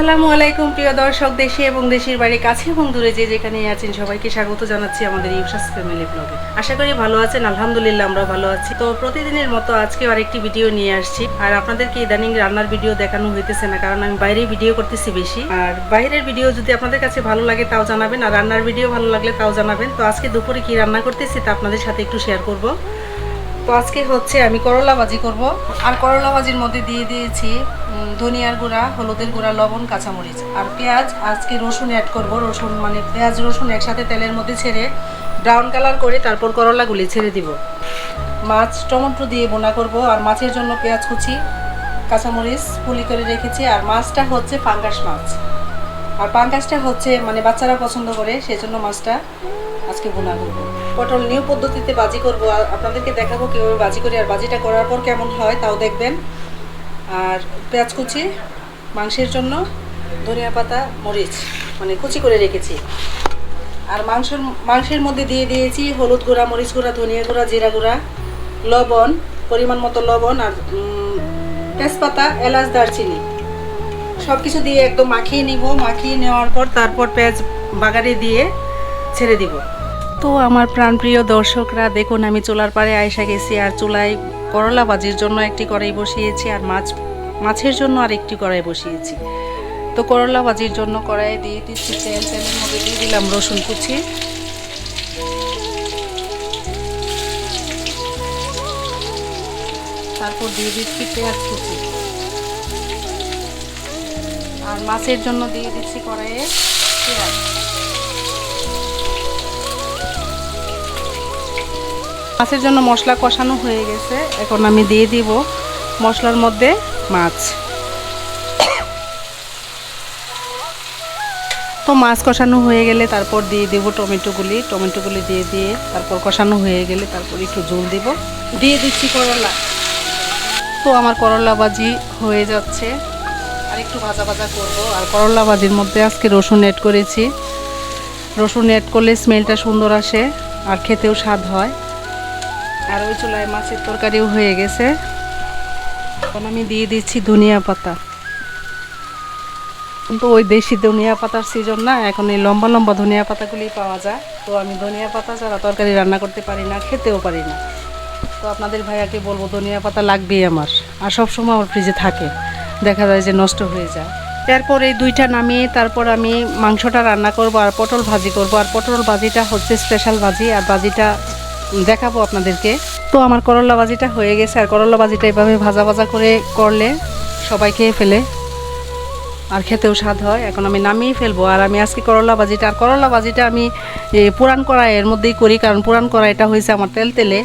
আসসালামু আলাইকুম প্রিয় দর্শক, দেশে এবং দেশের বাইরে, কাছে এবং দূরে যে যেখানে আছেন সবাইকে স্বাগত জানাচ্ছি আমাদের ইউসাস ফ্যামিলি ব্লগে। আশা করি ভালো আছেন। আলহামদুলিল্লাহ আমরা ভালো আছি। তো প্রতিদিনের মতো আজকে আরেকটি ভিডিও নিয়ে আসছি। আর আপনাদেরকে ইদানিং রান্নার ভিডিও দেখানো হইতেছে না, কারণ আমি বাইরে ভিডিও করতেছি বেশি। আর বাইরের ভিডিও যদি আপনাদের কাছে ভালো লাগে তাও জানাবেন, আর রান্নার ভিডিও ভালো লাগলে তাও জানাবেন। তো আজকে দুপুরে কি রান্না করতেছি তা আপনাদের সাথে একটু শেয়ার করব। তো আজকে হচ্ছে আমি করলা ভাজি করব। আর করলা ভাজির মধ্যে দিয়ে দিয়েছি ধনিয়ার গুঁড়া, হলুদের গুঁড়া, লবণ, কাঁচামরিচ আর পেঁয়াজ। আজকে রসুন অ্যাড করব। রসুন মানে পেঁয়াজ রসুন একসাথে তেলের মধ্যে ছেড়ে ব্রাউন কালার করে তারপর করলাগুলি ছেড়ে দিব। মাছ টমেটো দিয়ে বোনা করব। আর মাছের জন্য পেঁয়াজ কুচি, কাঁচামরিচ পুলি করে রেখেছি। আর মাছটা হচ্ছে পাঙ্গাস মাছ। আর পাঙ্গাসটা হচ্ছে মানে বাচ্চারা পছন্দ করে, সেজন্য মাছটা আজকে বোনা করব। পটল নিউ পদ্ধতিতে ভাজি করব, আর আপনাদেরকে দেখাবো কীভাবে ভাজি করি। আর ভাজিটা করার পর কেমন হয় তাও দেখবেন। আর পেঁয়াজ কুচি, মাংসের জন্য ধনিয়া পাতা, মরিচ মানে কুচি করে রেখেছি। আর মাংসের মধ্যে দিয়ে দিয়েছি হলুদ গুঁড়া, মরিচ গুঁড়া, ধনিয়া গুঁড়া, জিরা গুঁড়া, লবণ, পরিমাণ মতো লবণ, আর তেজপাতা, এলাচ, দারচিনি সব কিছু দিয়ে একদম মাখিয়ে নিব। মাখিয়ে নেওয়ার পর তারপর পেঁয়াজ বাগারে দিয়ে ছেড়ে দিব। তো আমার প্রাণপ্রিয় দর্শকরা দেখুন, আমি চুলার পাড়ে আয়সা গেছি। আর চুলায় করলা ভাজির জন্য একটি কড়াই বসিয়েছি, আর মাছের জন্য আর একটি কড়াই বসিয়েছি। তো করলা ভাজির জন্য কড়াইয়ে দিয়ে দিচ্ছি তেল। তেলের মধ্যে দিয়ে দিলাম রসুন কুচি, তারপর দিয়ে দিচ্ছি পেঁয়াজ কুচি। আর মাছের জন্য দিয়ে দিচ্ছি কড়াইয়ে পেঁয়াজ। মাছের জন্য মশলা কষানো হয়ে গেছে, এখন আমি দিয়ে দিব মশলার মধ্যে মাছ। তো মাছ কষানো হয়ে গেলে তারপর দিয়ে দেব টমেটোগুলি দিয়ে তারপর কষানো হয়ে গেলে তারপর একটু ঝোল দিব। দিয়ে দিচ্ছি করলা। তো আমার করলা ভাজি হয়ে যাচ্ছে, আর একটু ভাজা ভাজা করব। আর করলা ভাজির মধ্যে আজকে রসুন অ্যাড করেছি। রসুন অ্যাড করলে স্মেলটা সুন্দর আসে আর খেতেও স্বাদ হয়। আর ওই চুলায় মাছের তরকারিও হয়ে গেছে। এখন আমি দিয়ে দিচ্ছি ধনিয়া পাতা। কিন্তু ওই দেশি ধনিয়া পাতার সিজন না, এখন এই লম্বা লম্বা ধনিয়া পাতাগুলি পাওয়া যায়। তো আমি ধনিয়া পাতা ছাড়া তরকারি রান্না করতে পারি না, খেতেও পারি না। তো আপনাদের ভাইয়াকে বলবো ধনিয়া পাতা লাগবেই আমার। আর সবসময় আমার ফ্রিজে থাকে, দেখা যায় যে নষ্ট হয়ে যায়। তারপর এই দুইটা নামিয়ে তারপর আমি মাংসটা রান্না করব আর পটল ভাজি করব। আর পটল ভাজিটা হচ্ছে স্পেশাল ভাজি, আর ভাজিটা দেখাবো আপনাদেরকে। তো আমার করলা ভাজিটা হয়ে গেছে। আর করলা ভাজিটা এভাবে ভাজা ভাজা করে করলে সবাই খেয়ে ফেলে, আর খেতেও স্বাদ হয়। এখন আমি নামিয়ে ফেলবো। আর আমি আজকে করলা ভাজিটা আমি পুরান কড়াইয়ের মধ্যেই করি, কারণ পুরান কড়াইটা হয়েছে আমার তেলে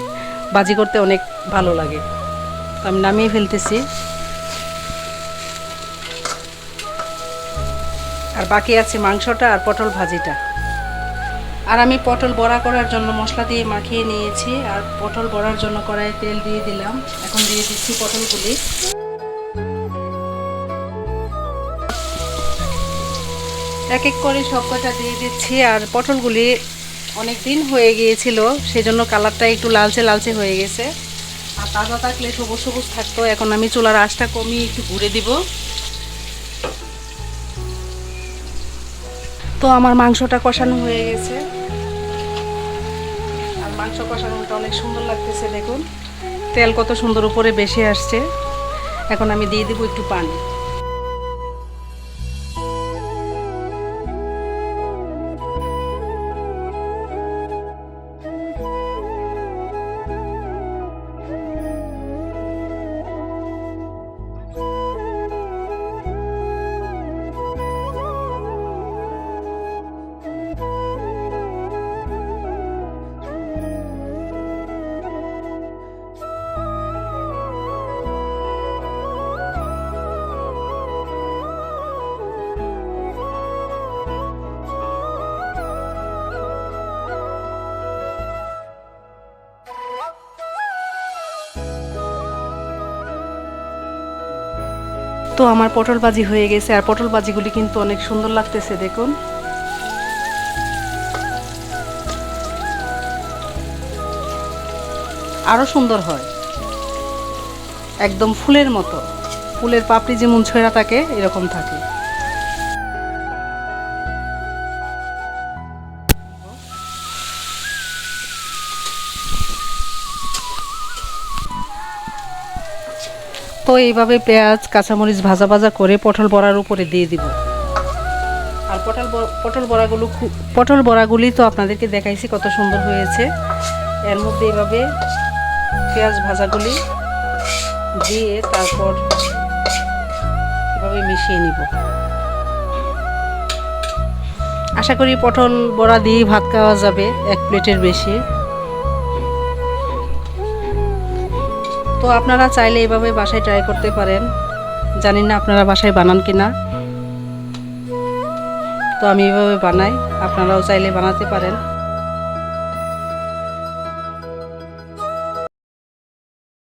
ভাজি করতে অনেক ভালো লাগে। তো আমি নামিয়ে ফেলতেছি। আর বাকি আছে মাংসটা আর পটল ভাজিটা। আর আমি পটল বড়া করার জন্য মশলা দিয়ে মাখিয়ে নিয়েছি। আর পটল বড়ার জন্য কড়াইয়ে তেল দিয়ে দিলাম। এখন দিয়ে দিচ্ছি পটলগুলি। এক এক করে সব কটা দিয়ে দিচ্ছি। আর পটলগুলি অনেক দিন হয়ে গিয়েছিল, সেজন্য কালারটা একটু লালচে লালচে হয়ে গেছে। আর তাজা থাকলে সবুজ সবুজ থাকতো। এখন আমি চুলার আঁচটা কমিয়ে একটু ঘুরে দিব। তো আমার মাংসটা কষানো হয়ে গেছে। আর মাংস কষানোটা অনেক সুন্দর লাগতেছে, দেখুন তেল কত সুন্দর উপরে বেশি আসছে। এখন আমি দিয়ে দিব একটু পানি। তো আমার পটল ভাজি হয়ে গেছে। আর পটল ভাজিগুলি কিন্তু অনেক সুন্দর লাগতেছে, দেখুন। আরো সুন্দর হয়, একদম ফুলের মতো। ফুলের পাপড়ি যেমন ছেঁড়া থাকে এরকম থাকে। তো এইভাবে পেঁয়াজ কাঁচামরিচ ভাজা ভাজা করে পটল বড়ার উপরে দিয়ে দিব। আর পটল বড়াগুলি তো আপনাদেরকে দেখাইছি কত সুন্দর হয়েছে। এর মধ্যে এইভাবে পেঁয়াজ ভাজাগুলি দিয়ে তারপর এভাবে মিশিয়ে নিব। আশা করি পটল বড়া দিয়ে ভাত খাওয়া যাবে 1 প্লেটের বেশি। তো আপনারা চাইলে এভাবে বাসায় ট্রাই করতে পারেন। জানি না আপনারা বাসায় বানান কিনা, তো আমি এভাবে বানাই, আপনারাও চাইলে বানাতে পারেন।